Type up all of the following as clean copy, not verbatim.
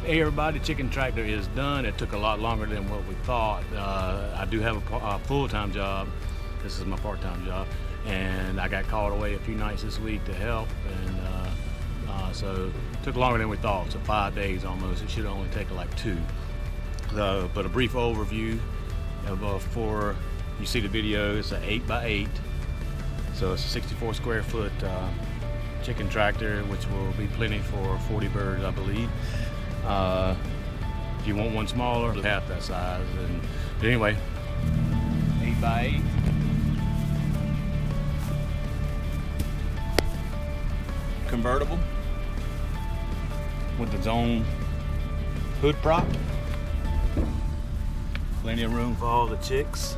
Hey everybody, chicken tractor is done. It took a lot longer than what we thought. I do have a full-time job. This is my part-time job, and I got called away a few nights this week to help, and so it took longer than we thought. So 5 days almost. It should only take like 2. But a brief overview of before you see the video. It's an 8x8, so it's a 64 square foot chicken tractor, which will be plenty for 40 birds, I believe. If you want one smaller, half that size. But anyway, 8x8. Convertible with its own hood prop. Plenty of room for all the chicks.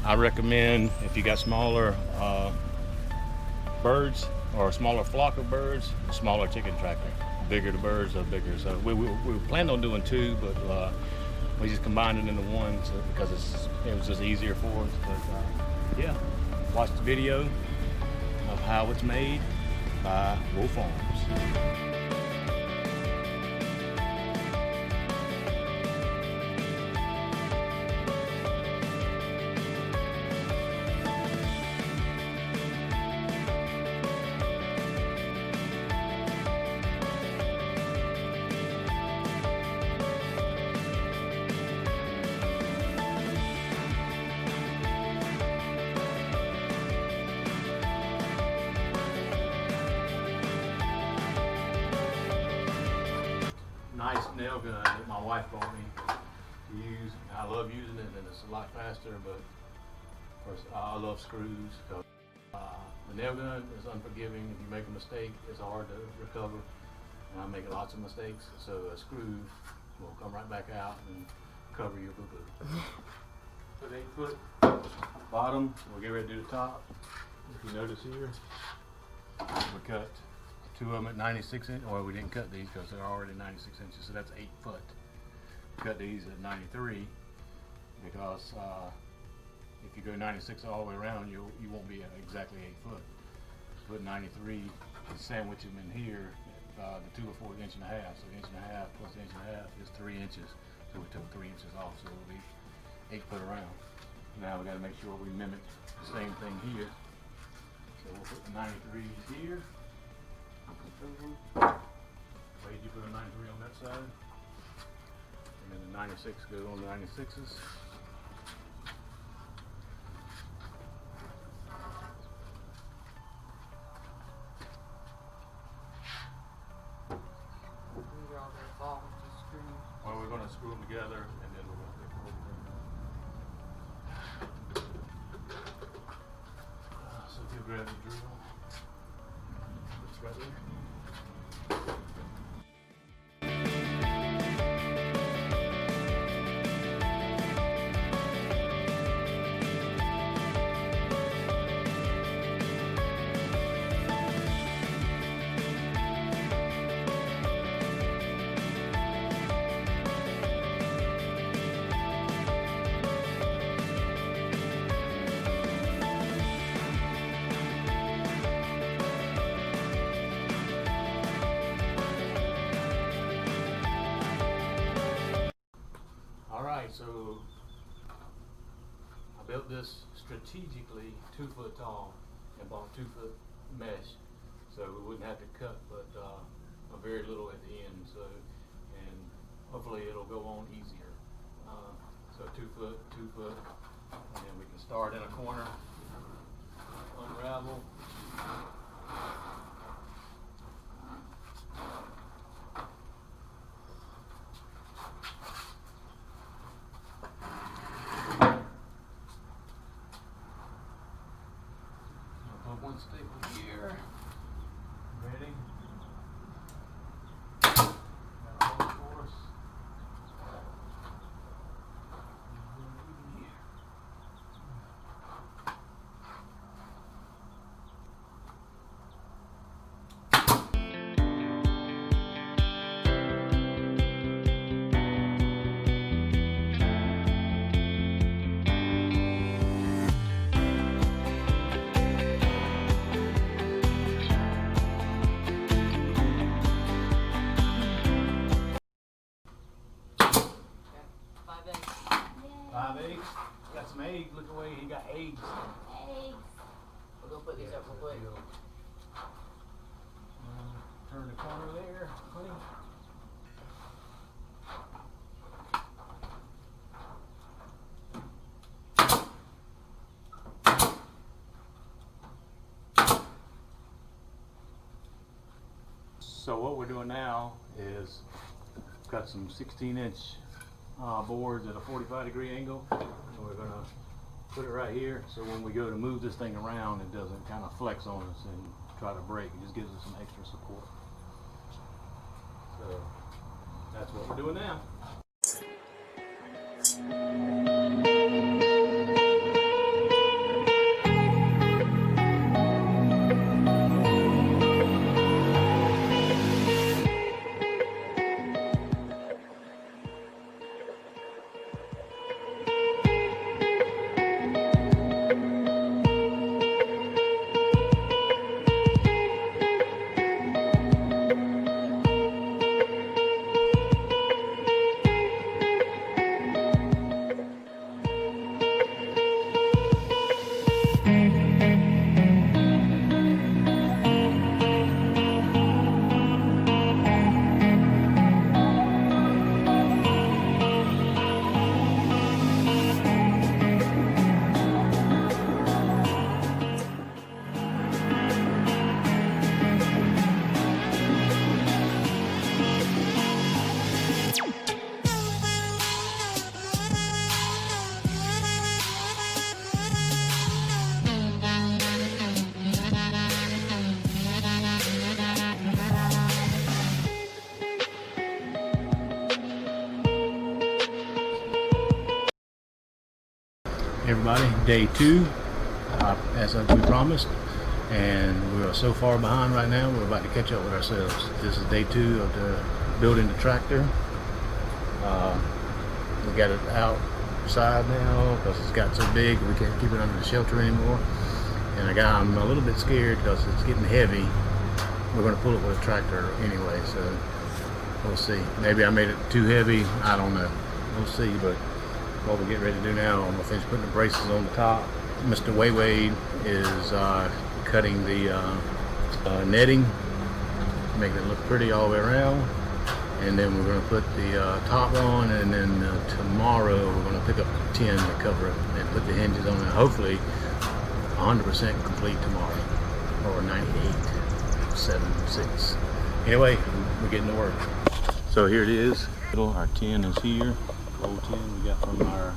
I recommend, if you got smaller birds or a smaller flock of birds, a smaller chicken tractor. Bigger the birds, the bigger. So we planned on doing 2, but we just combined it into 1 because it was just easier for us. But yeah, watch the video of how it's made by W.O.E Farms. Nice nail gun that my wife bought me to use. I love using it, and it's a lot faster, but of course I love screws. So, the nail gun is unforgiving. If you make a mistake, it's hard to recover, and I'm making lots of mistakes, so a screw will come right back out and cover your boo-boo. Put 8 foot bottom, we'll get ready to do the top. If you notice here, we cut 2 of them at 96 inches. Well, we didn't cut these because they're already 96 inches, so that's 8 foot. Cut these at 93 because if you go 96 all the way around, you won't be exactly 8 foot. Put 93 and sandwich them in here. The 2 or 4 1.5 inches. So 1.5 inches plus 1.5 inches is 3 inches. So we took 3 inches off, so it'll be 8 foot around. Now we got to make sure we mimic the same thing here. So we'll put the 93 here. Wade, you put a 93 on that side, and then the 96 goes on the 96s. Well, we're going to screw them together, and then we're going to take over them. So if you grab the drill, it's right there. So I built this strategically 2 foot tall and bought 2 foot mesh, so we wouldn't have to cut but very little at the end. So, and hopefully it'll go on easier. So 2 foot, 2 foot, and then we can start in a corner, unravel. One staple here. Ready? Got a hole for us. Here. eggs. Got some eggs. Look away. He got eggs. Eggs. We're gonna put these up real quick. Turn the corner there, honey. So what we're doing now is got some 16-inch boards at a 45-degree angle, and we're gonna put it right here, so when we go to move this thing around, it doesn't kind of flex on us and try to break. It just gives us some extra support. So that's what we're doing now. Everybody, day 2, as we promised, and we're so far behind right now, we're about to catch up with ourselves. This is day 2 of the building the tractor. We got it outside now because it's got so big we can't keep it under the shelter anymore, and I'm a little bit scared because it's getting heavy. We're going to pull it with a tractor anyway, so we'll see. Maybe I made it too heavy, I don't know, we'll see. But what we're getting ready to do now, I'm going to finish putting the braces on the top. Mr. W.O.E is cutting the netting, making it look pretty all the way around, and then we're going to put the top on, and then tomorrow we're going to pick up the tin to cover it and put the hinges on it. Hopefully 100% complete tomorrow, or 98.76. Anyway, we're getting to work. So here it is. Our tin is here. Old tin we got from our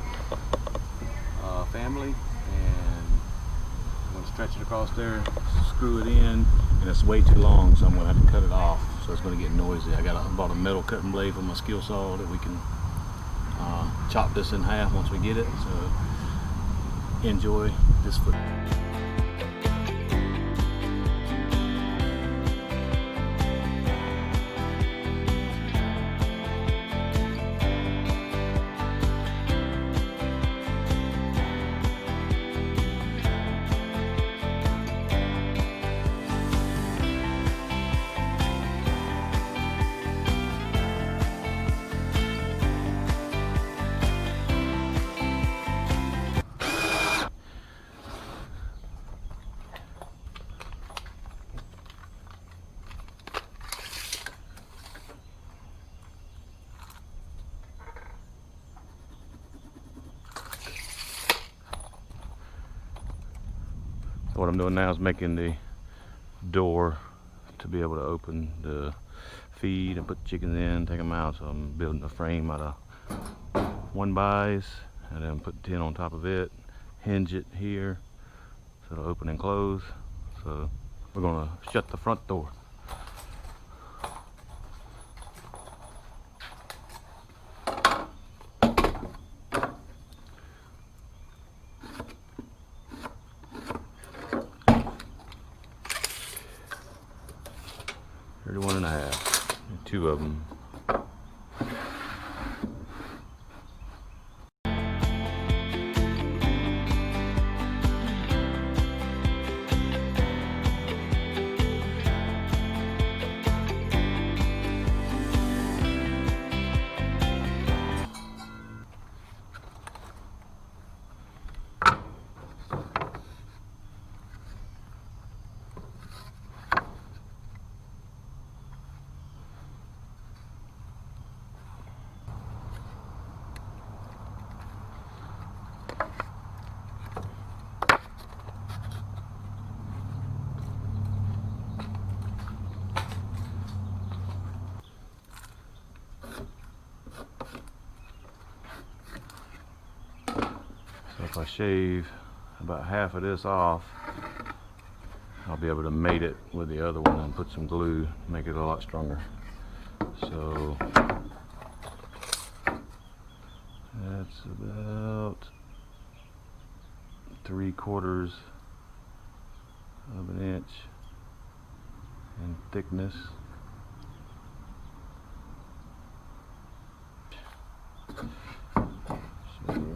family, and I'm going to stretch it across there, screw it in, and it's way too long, so I'm going to have to cut it off, so it's going to get noisy. I bought a metal cutting blade for my skill saw that we can chop this in half once we get it, so enjoy this footage. So what I'm doing now is making the door to be able to open the feed and put the chickens in, take them out. So I'm building a frame out of 1x, and then put the tin on top of it, hinge it here so it'll open and close. So we're gonna shut the front door. One and a half, 2 of them. if I shave about half of this off, I'll be able to mate it with the other one and put some glue, make it a lot stronger. So that's about 3/4 of an inch in thickness. So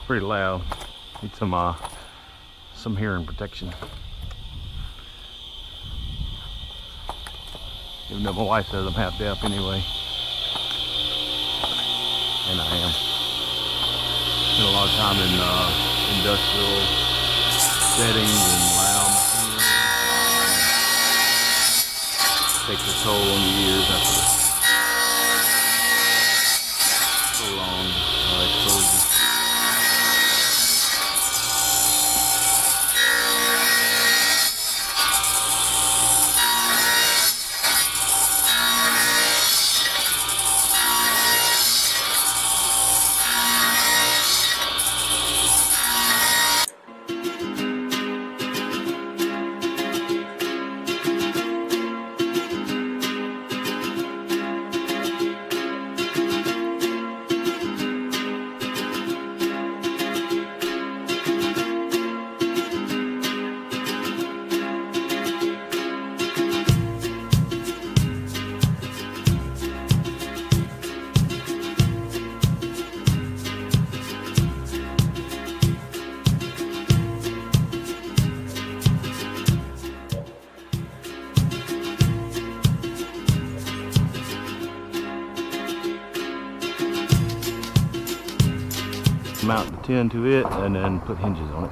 pretty loud. Need some hearing protection. Even though my wife says I'm half deaf anyway, and I am. Spent a lot of time in industrial settings and loud machinery. Takes a toll on the ears after prolonged exposure. Mount the tin to it and then put hinges on it.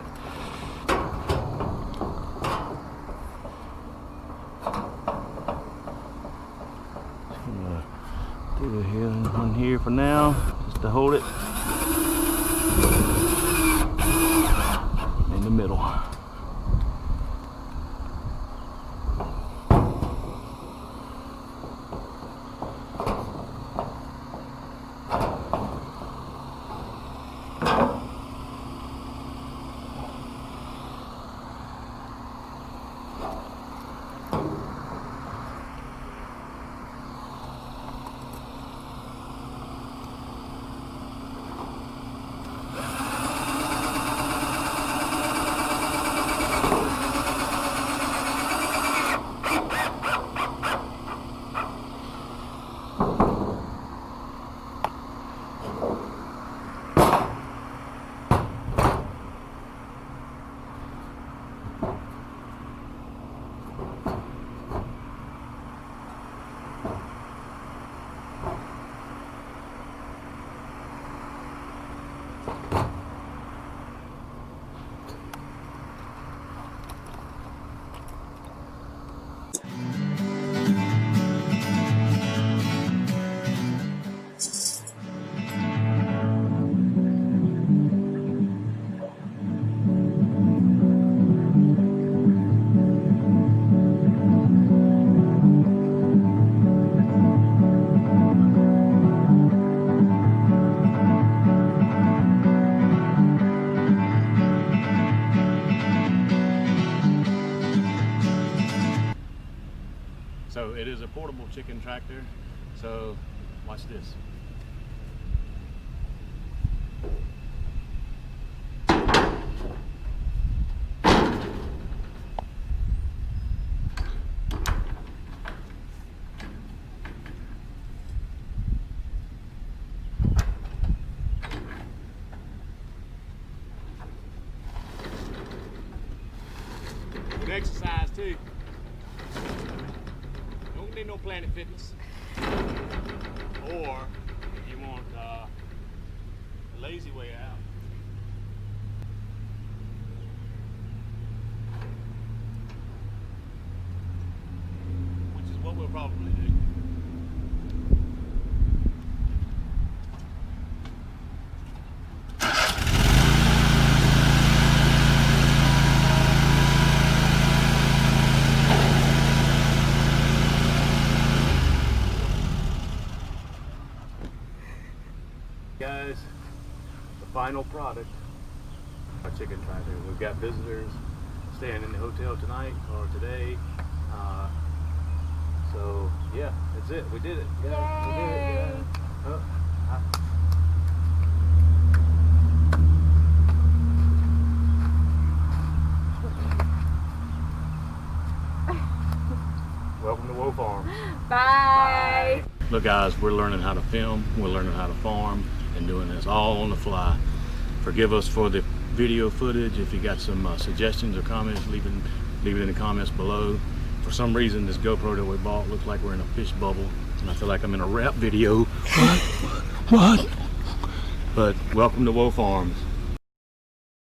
Just gonna do one here for now, just to hold it in the middle. So it is a portable chicken tractor. So watch this. exercise too. Don't need no Planet Fitness. Or if you want a lazy way out. Which is what we'll probably do. Guys, the final product, our chicken tractor. We've got visitors staying in the hotel tonight or today. So yeah, that's it. We did it. Guys. We did it. Yeah. Welcome to W.O.E Farm. Bye. Look guys, we're learning how to film, we're learning how to farm, and doing this all on the fly. Forgive us for the video footage. If you got some suggestions or comments, leave it in the comments below. For some reason, this GoPro that we bought looks like we're in a fish bubble, and I feel like I'm in a rap video. What? But welcome to W.O.E Farms.